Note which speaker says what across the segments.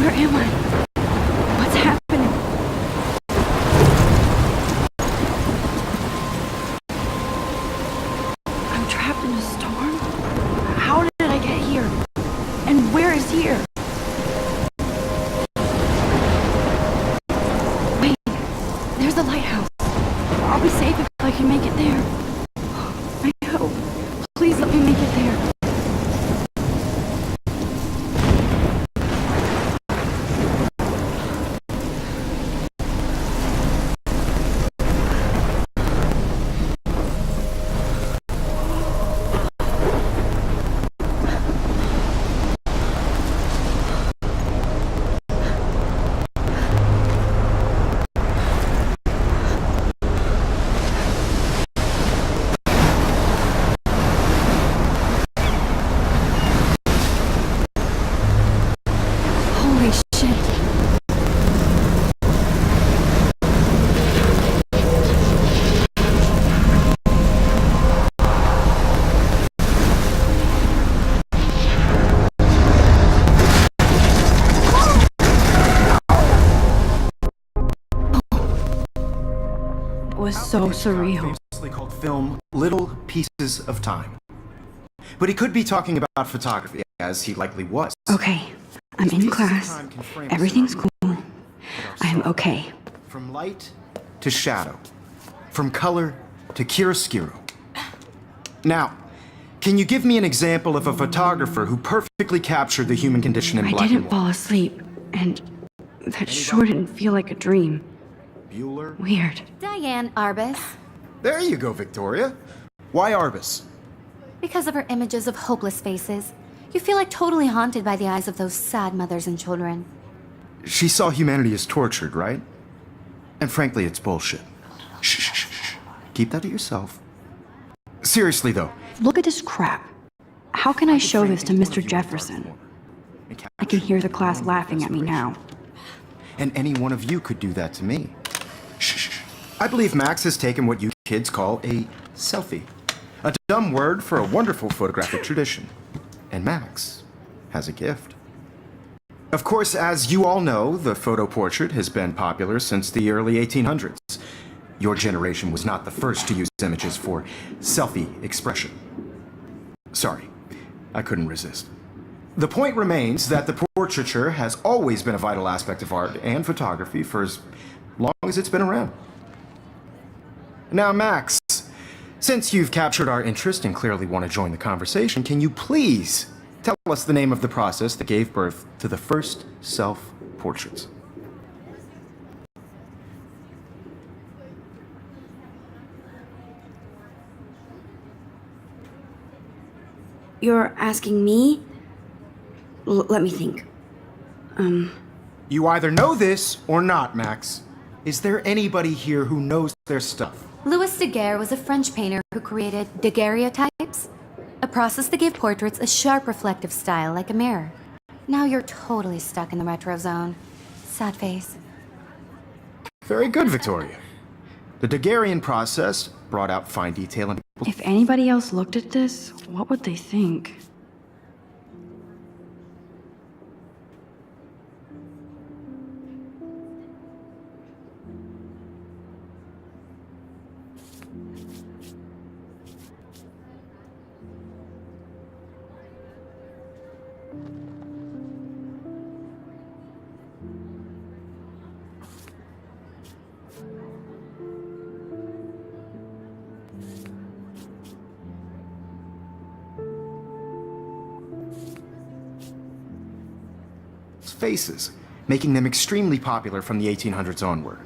Speaker 1: Where am I? What's happening? I'm trapped in a storm? How did I get here? And where is here? Wait, there's a lighthouse. I'll be safe if I can make it there. I hope. Please let me make it there. Holy shit. It was so surreal.
Speaker 2: Famously called film Little Pieces of Time. But he could be talking about photography, as he likely was.
Speaker 1: Okay, I'm in class. Everything's cool. I'm okay.
Speaker 2: From light to shadow. From color to chiaroscuro. Now, can you give me an example of a photographer who perfectly captured the human condition in
Speaker 1: I
Speaker 2: black and
Speaker 1: didn't
Speaker 2: white?
Speaker 1: fall asleep, and that sure didn't feel like a dream.
Speaker 2: Bueller?
Speaker 1: Weird.
Speaker 3: Diane Arbus.
Speaker 2: There you go, Victoria. Why Arbus?
Speaker 3: Because of her images of hopeless faces, you feel like totally haunted by the eyes of those sad mothers and children.
Speaker 2: She saw humanity as tortured, right? And frankly, it's bullshit. Shh, shh, shh, shh. Keep that to yourself. Seriously, though.
Speaker 1: Look at this crap. How can I show this to Mr. Jefferson? I can hear the class laughing at me now.
Speaker 2: And any one of you could do that to me. Shh, shh, shh. I believe Max has taken what you kids call a selfie. A dumb word for a wonderful photographic tradition. And Max has a gift. Of course, as you all know, the photo portrait has been popular since the early 1800s. Your generation was not the first to use images for selfie expression. Sorry, I couldn't resist. The point remains that the portraiture has always been a vital aspect of art and photography for as long as it's been around. Now, Max, since you've captured our interest and clearly want to join the conversation, can you please tell us the name of the process that gave birth to the first self-portraits?
Speaker 1: You're asking me? Let me think.
Speaker 2: You either know this or not, Max. Is there anybody here who knows their stuff?
Speaker 3: Louis Daguerre was a French painter who created daguerreotypes, a process that gave portraits a sharp reflective style like a mirror. Now you're totally stuck in the retro zone. Sad face.
Speaker 2: Very good, Victoria. The Daguerrean process brought out fine detail in people's...
Speaker 1: If anybody else looked at this, what would they think?
Speaker 2: faces, making them extremely popular from the 1800s onward.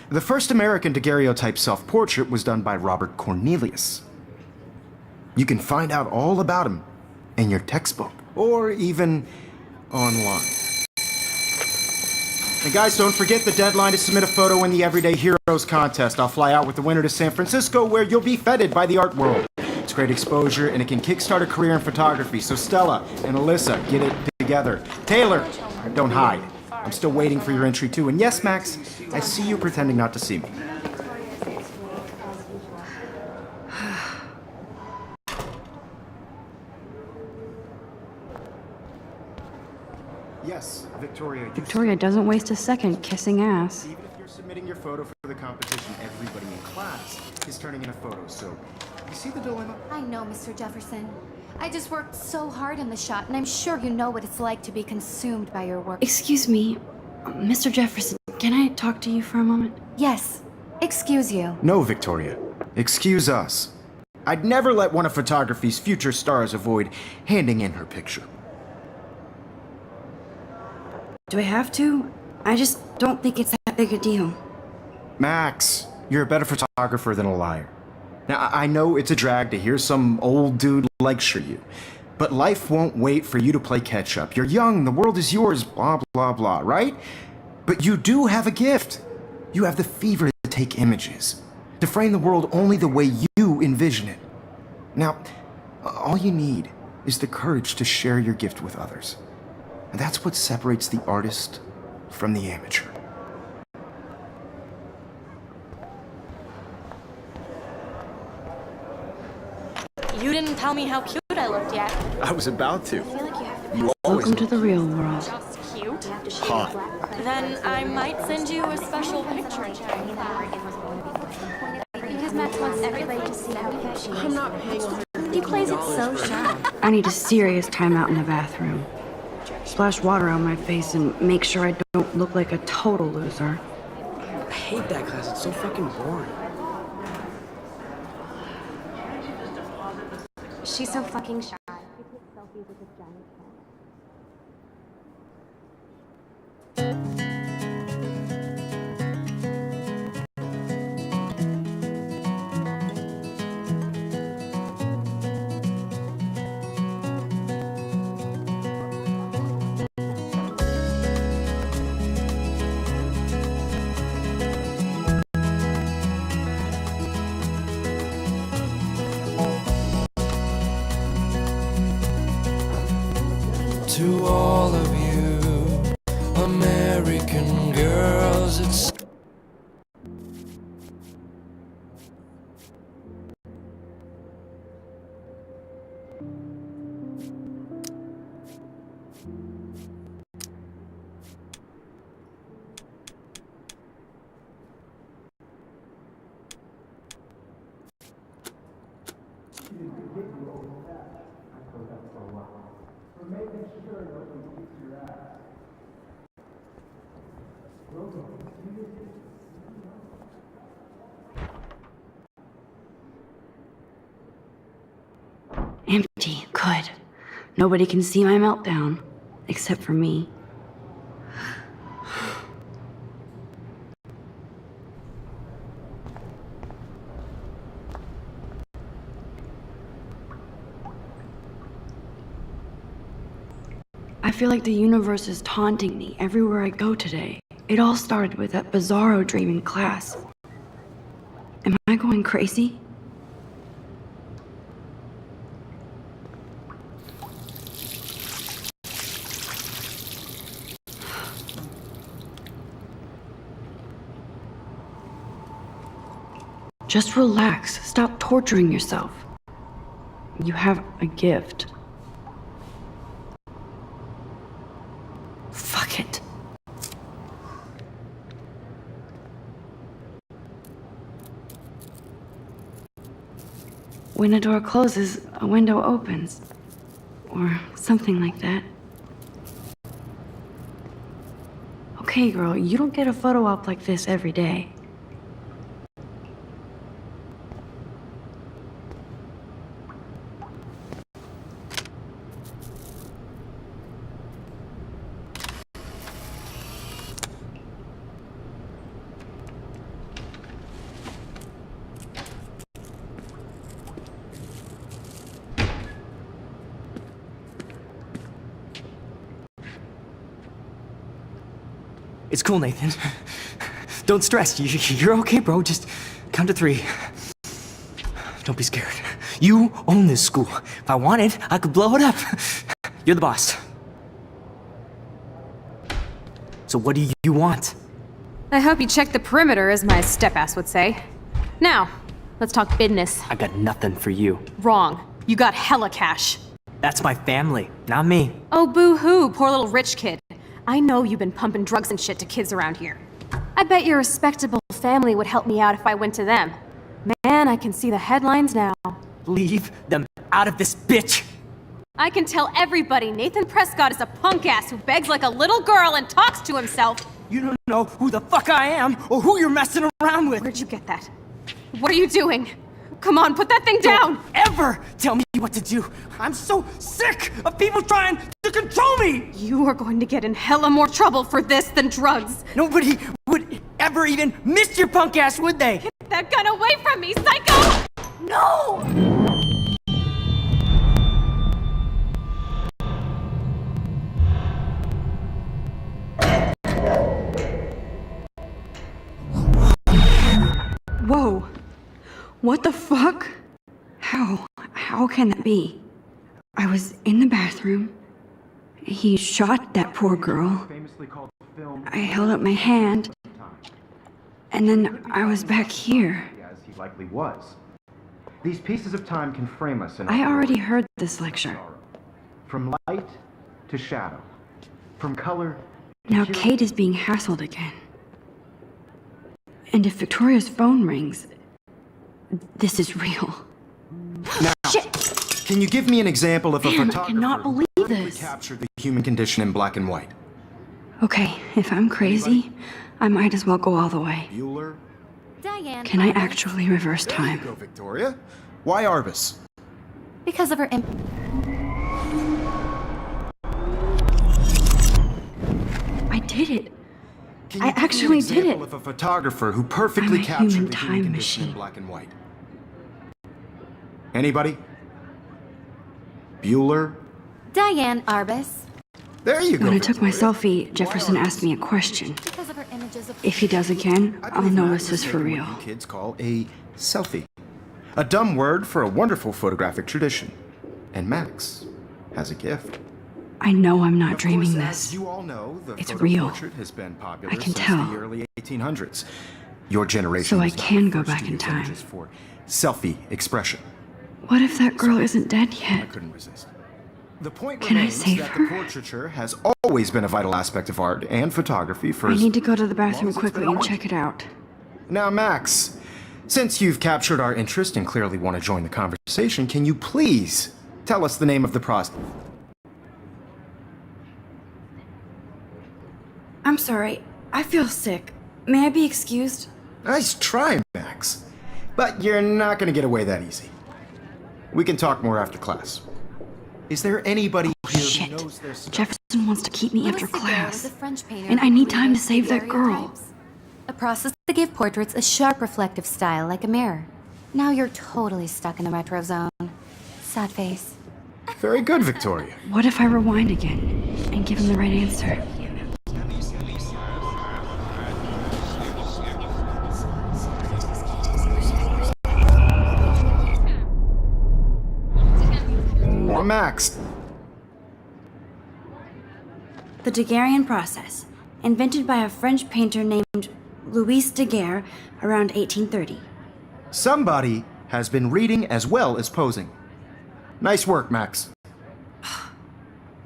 Speaker 2: The first American daguerreotype self-portrait was done by Robert Cornelius. You can find out all about him in your textbook, or even online. And guys, don't forget the deadline to submit a photo in the Everyday Heroes contest. I'll fly out with the winner to San Francisco, where you'll be feted by the art world. It's great exposure, and it can kickstart a career in photography. So Stella and Alyssa, get it together. Taylor, don't hide. I'm still waiting for your entry too. And yes, Max, I see you pretending not to see me. Yes, Victoria.
Speaker 1: Victoria doesn't waste a second kissing ass.
Speaker 2: Even if you're submitting your photo for the competition, everybody in class is turning in a photo, so you see the dilemma?
Speaker 3: I know, Mr. Jefferson. I just worked so hard on the shot, and I'm sure you know what it's like to be consumed by your work.
Speaker 1: Excuse me, Mr. Jefferson, can I talk to you for a moment?
Speaker 3: Yes. Excuse you.
Speaker 2: No, Victoria. Excuse us. I'd never let one of photography's future stars avoid handing in her picture.
Speaker 1: Do I have to? I just don't think it's that big a deal.
Speaker 2: Max, you're a better photographer than a liar. Now, I know it's a drag to hear some old dude lecture you, but life won't wait for you to play catch-up. You're young, the world is yours, blah, blah, blah, right? But you do have a gift. You have the fever to take images, to frame the world only the way you envision it. Now, all you need is the courage to share your gift with others. And that's what separates the artist from the amateur.
Speaker 4: You didn't tell me how cute I looked yet.
Speaker 2: I was about to. You
Speaker 1: Welcome to the real world.
Speaker 4: Just cute.
Speaker 2: hot.
Speaker 4: Then I might send you a special picture.
Speaker 3: Because Max wants everybody to see how cute she is.
Speaker 4: I'm not paying
Speaker 3: He plays it so shy.
Speaker 1: I need a serious timeout in the bathroom. Splash water on my face and make sure I don't look like a total loser.
Speaker 5: I hate that class. It's so fucking boring.
Speaker 3: She's so fucking shy. She takes selfies with this giant cat.
Speaker 6: To all of you American girls, it's
Speaker 1: Empty. Good. Nobody can see my meltdown. Except for me. I feel like the universe is taunting me everywhere I go today. It all started with that bizarro dream in class. Am I going crazy? Just relax. Stop torturing yourself. You have a gift. Fuck it. When a door closes, a window opens. Or something like that. Okay, girl, you don't get a photo op like this every day.
Speaker 5: It's cool, Nathan. Don't stress. You're okay, bro. Just count to 3. Don't be scared. You own this school. If I wanted, I could blow it up. You're the boss. So what do you want?
Speaker 7: I hope you checked the perimeter, as my step-ass would say. Now, let's talk business.
Speaker 5: I got nothing for you.
Speaker 7: Wrong. You got hella cash.
Speaker 5: That's my family, not me.
Speaker 7: Oh, boo-hoo, poor little rich kid. I know you've been pumping drugs and shit to kids around here. I bet your respectable family would help me out if I went to them. Man, I can see the headlines now.
Speaker 5: Leave them out of this bitch!
Speaker 7: I can tell everybody Nathan Prescott is a punk ass who begs like a little girl and talks to himself.
Speaker 5: You don't know who the fuck I am or who you're messing around with!
Speaker 7: Where'd you get that? What are you doing? Come on, put that thing down!
Speaker 5: Don't ever tell me what to do! I'm so sick of people trying to control me!
Speaker 7: You are going to get in hella more trouble for this than drugs.
Speaker 5: Nobody would ever even miss your punk ass, would they?
Speaker 7: Get that gun away from me, psycho! No!
Speaker 1: Whoa. What the fuck? How can that be? I was in the bathroom. He shot that poor girl. I held up my hand. And then I was back here.
Speaker 2: As he likely was. These pieces of time can frame us in
Speaker 1: I already heard this lecture.
Speaker 2: From light to shadow. From color to
Speaker 1: Now
Speaker 2: hue.
Speaker 1: Kate is being hassled again. And if Victoria's phone rings, this is real.
Speaker 2: Now,
Speaker 1: Shit!
Speaker 2: can you give me an example of a
Speaker 1: Damn, I
Speaker 2: photographer
Speaker 1: cannot
Speaker 2: who
Speaker 1: believe
Speaker 2: perfectly
Speaker 1: this.
Speaker 2: captured the human condition in black and white?
Speaker 1: Okay, if I'm crazy, I might as well go all the way.
Speaker 2: Bueller?
Speaker 3: Diane.
Speaker 1: Can I
Speaker 3: Arbus.
Speaker 1: actually reverse
Speaker 2: There you
Speaker 1: time?
Speaker 2: go, Victoria. Why Arbus?
Speaker 3: Because of her
Speaker 1: I did it.
Speaker 2: Can
Speaker 1: I
Speaker 2: you give me an
Speaker 1: actually did
Speaker 2: example
Speaker 1: it.
Speaker 2: of a photographer who perfectly
Speaker 1: I'm a
Speaker 2: captured
Speaker 1: human
Speaker 2: the
Speaker 1: time
Speaker 2: human condition in
Speaker 1: machine.
Speaker 2: black and white? Anybody? Bueller?
Speaker 3: Diane Arbus.
Speaker 2: There you go.
Speaker 1: When I took my
Speaker 2: Victoria.
Speaker 1: selfie, Jefferson asked me a question.
Speaker 3: Because of her images of
Speaker 1: If he does again,
Speaker 2: I
Speaker 1: I'll
Speaker 2: believe
Speaker 1: know
Speaker 2: Max
Speaker 1: this
Speaker 2: has
Speaker 1: is for
Speaker 2: taken
Speaker 1: real.
Speaker 2: what you kids call a selfie. A dumb word for a wonderful photographic tradition. And Max has a gift.
Speaker 1: I know I'm not
Speaker 2: Of
Speaker 1: dreaming
Speaker 2: course,
Speaker 1: this.
Speaker 2: as you all know, the
Speaker 1: It's
Speaker 2: photo
Speaker 1: real.
Speaker 2: portrait has been popular
Speaker 1: I can
Speaker 2: since
Speaker 1: tell.
Speaker 2: the early 1800s. Your generation
Speaker 1: So I
Speaker 2: was not
Speaker 1: can
Speaker 2: the
Speaker 1: go
Speaker 2: first
Speaker 1: back
Speaker 2: to
Speaker 1: in
Speaker 2: use
Speaker 1: time.
Speaker 2: images for selfie expression.
Speaker 1: What if that girl isn't dead
Speaker 2: I
Speaker 1: yet?
Speaker 2: couldn't resist. The point
Speaker 1: Can I
Speaker 2: remains
Speaker 1: save
Speaker 2: that
Speaker 1: her?
Speaker 2: the portraiture has always been a vital aspect of art and photography for
Speaker 1: I
Speaker 2: as
Speaker 1: need to go to the
Speaker 2: long
Speaker 1: bathroom
Speaker 2: as it's
Speaker 1: quickly
Speaker 2: been
Speaker 1: and
Speaker 2: art.
Speaker 1: check it out.
Speaker 2: Now, Max, since you've captured our interest and clearly want to join the conversation, can you please tell us the name of the process?
Speaker 1: I'm sorry. I feel sick. May I be excused?
Speaker 2: Nice try, Max. But you're not going to get away that easy. We can talk more after class. Is there anybody here
Speaker 1: Shit.
Speaker 2: who knows their stuff?
Speaker 1: Jefferson wants to keep me
Speaker 3: Louis
Speaker 1: after
Speaker 3: Daguerre
Speaker 1: class.
Speaker 3: was a French painter
Speaker 1: And I
Speaker 3: who
Speaker 1: need time to
Speaker 3: created
Speaker 1: save that girl.
Speaker 3: daguerreotypes, a process to give portraits a sharp reflective style like a mirror. Now you're totally stuck in the retro zone. Sad face.
Speaker 2: Very good, Victoria.
Speaker 1: What if I rewind again and give him the right answer?
Speaker 2: Max,
Speaker 1: The Daguerrean process, invented by a French painter named Louis Daguerre around 1830.
Speaker 2: somebody has been reading as well as posing. Nice work, Max.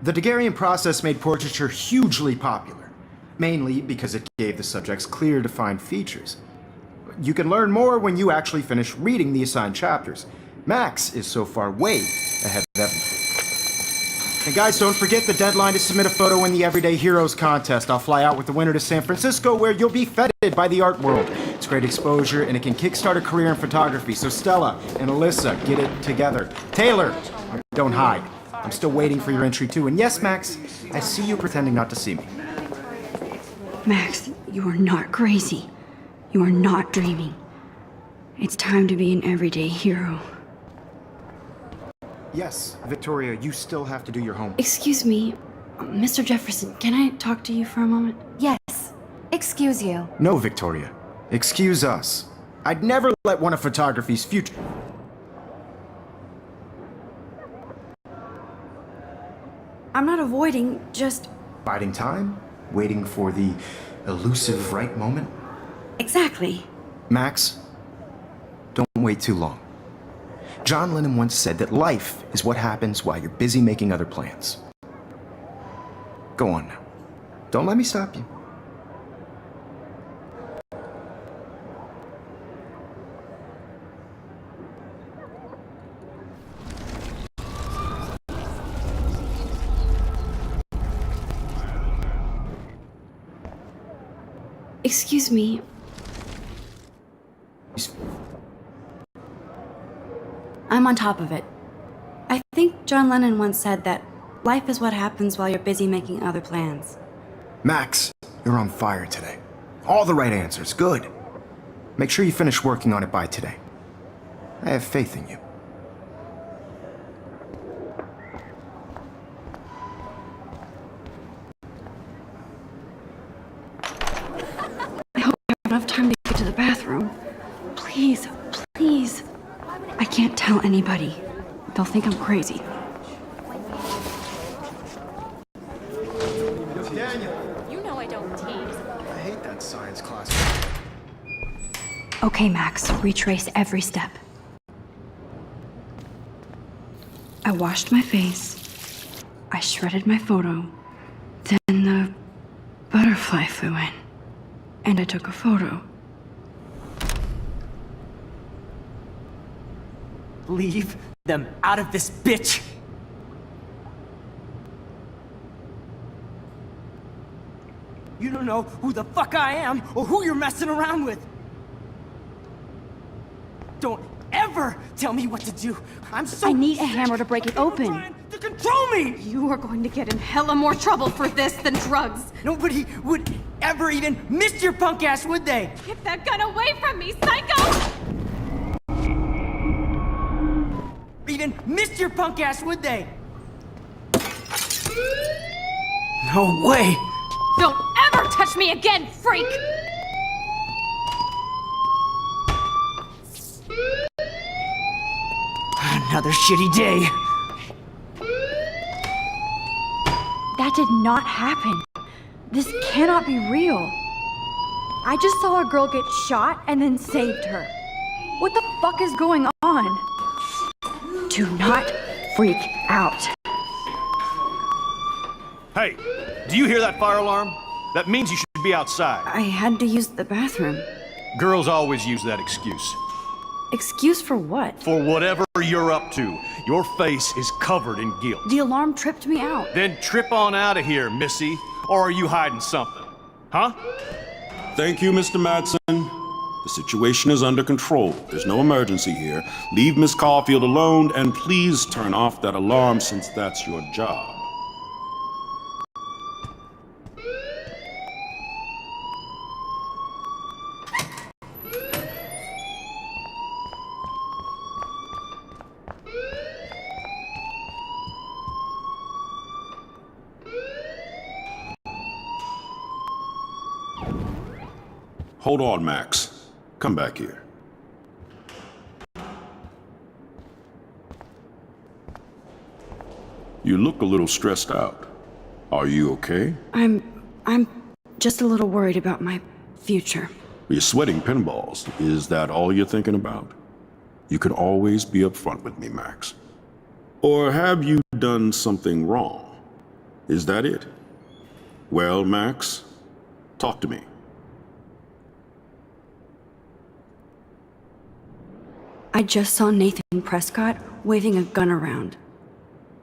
Speaker 2: The Daguerrean process made portraiture hugely popular, mainly because it gave the subjects clear, defined features. You can learn more when you actually finish reading the assigned chapters. Max is so far way ahead of everything. And guys, don't forget the deadline to submit a photo in the Everyday Heroes contest. I'll fly out with the winner to San Francisco, where you'll be feted by the art world. It's great exposure, and it can kickstart a career in photography. So Stella and Alyssa, get it together. Taylor, don't hide. I'm still waiting for your entry too. And yes, Max, I see you pretending not to see me.
Speaker 1: Max, you are not crazy. You are not dreaming. It's time to be an everyday hero.
Speaker 2: Yes, Victoria, you still have to do your homework.
Speaker 1: Excuse me, Mr. Jefferson, can I talk to you for a moment?
Speaker 3: Yes. Excuse you.
Speaker 2: No, Victoria. Excuse us. I'd never let one of photography's future...
Speaker 1: I'm not avoiding, just...
Speaker 2: Biding time? Waiting for the elusive right moment?
Speaker 1: Exactly.
Speaker 2: Max, don't wait too long. John Lennon once said that life is what happens while you're busy making other plans. Go on now. Don't let me stop you.
Speaker 1: Excuse me. I'm on top of it. I think John Lennon once said that life is what happens while you're busy making other plans.
Speaker 2: Max, you're on fire today. All the right answers, good. Make sure you finish working on it by today. I have faith in you.
Speaker 1: I hope I have enough time to get to the bathroom. Please, please. I can't tell anybody. They'll think I'm crazy.
Speaker 4: You know I don't tease.
Speaker 2: I hate that science class.
Speaker 1: Okay, Max, retrace every step. I washed my face. I shredded my photo. Then the butterfly flew in. And I took a photo.
Speaker 5: Leave them out of this bitch! You don't know who the fuck I am or who you're messing around with! Don't ever tell me what to do! I'm so
Speaker 7: I need a
Speaker 5: sick
Speaker 7: hammer to break it
Speaker 5: of
Speaker 7: open.
Speaker 5: trying to control me!
Speaker 7: You are going to get in hella more trouble for this than drugs.
Speaker 5: Nobody would ever even miss your punk ass, would they?
Speaker 7: Get that gun away from me, psycho!
Speaker 5: Even missed your punk ass, would they? No way!
Speaker 7: Don't ever touch me again, freak!
Speaker 5: Another shitty day.
Speaker 1: That did not happen. This cannot be real. I just saw a girl get shot and then saved her. What the fuck is going on? Do not freak out.
Speaker 8: Hey, do you hear that fire alarm? That means you should be outside.
Speaker 1: I had to use the bathroom.
Speaker 8: Girls always use that excuse.
Speaker 1: Excuse for what?
Speaker 8: For whatever you're up to, your face is covered in guilt.
Speaker 1: The alarm tripped me out.
Speaker 8: Then trip on out of here, missy. Or are you hiding something? Huh?
Speaker 9: Thank you, Mr. Madsen. The situation is under control. There's no emergency here. Leave Miss Caulfield alone, and please turn off that alarm since that's your job. Hold on, Max. Come back here. You look a little stressed out. Are you okay?
Speaker 1: I'm just a little worried about my future.
Speaker 9: You're sweating pinballs. Is that all you're thinking about? You can always be upfront with me, Max. Or have you done something wrong? Is that it? Well, Max, talk to me.
Speaker 1: I just saw Nathan Prescott waving a gun around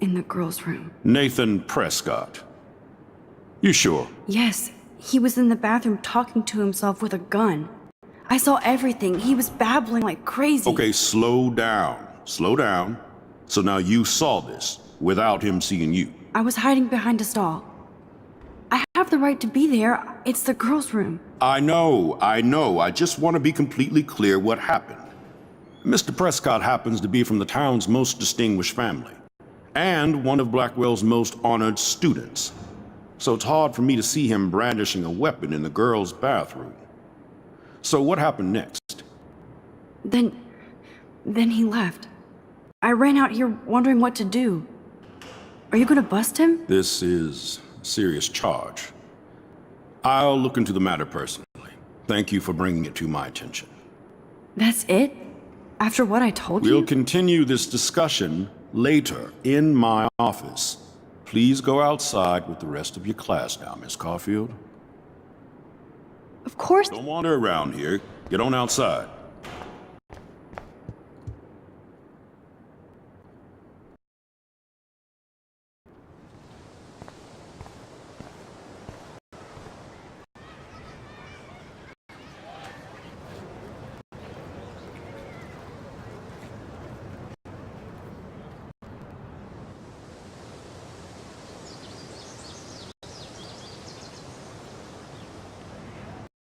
Speaker 1: in the girls' room.
Speaker 9: Nathan Prescott. You sure?
Speaker 1: Yes, he was in the bathroom talking to himself with a gun. I saw everything. He was babbling like crazy.
Speaker 9: Okay, slow down. Slow down. So now you saw this without him seeing you.
Speaker 1: I was hiding behind a stall. I have the right to be there. It's the girls' room.
Speaker 9: I know. I just want to be completely clear what happened. Mr. Prescott happens to be from the town's most distinguished family, and one of Blackwell's most honored students. So it's hard for me to see him brandishing a weapon in the girls' bathroom. So what happened next?
Speaker 1: Then he left. I ran out here wondering what to do. Are you gonna bust him?
Speaker 9: This is a serious charge. I'll look into the matter personally. Thank you for bringing it to my attention.
Speaker 1: That's it? After what I told you?
Speaker 9: We'll continue this discussion later in my office. please go outside with the rest of your class now, Miss Caulfield?
Speaker 1: Of course.
Speaker 9: Don't wander around here. Get on outside.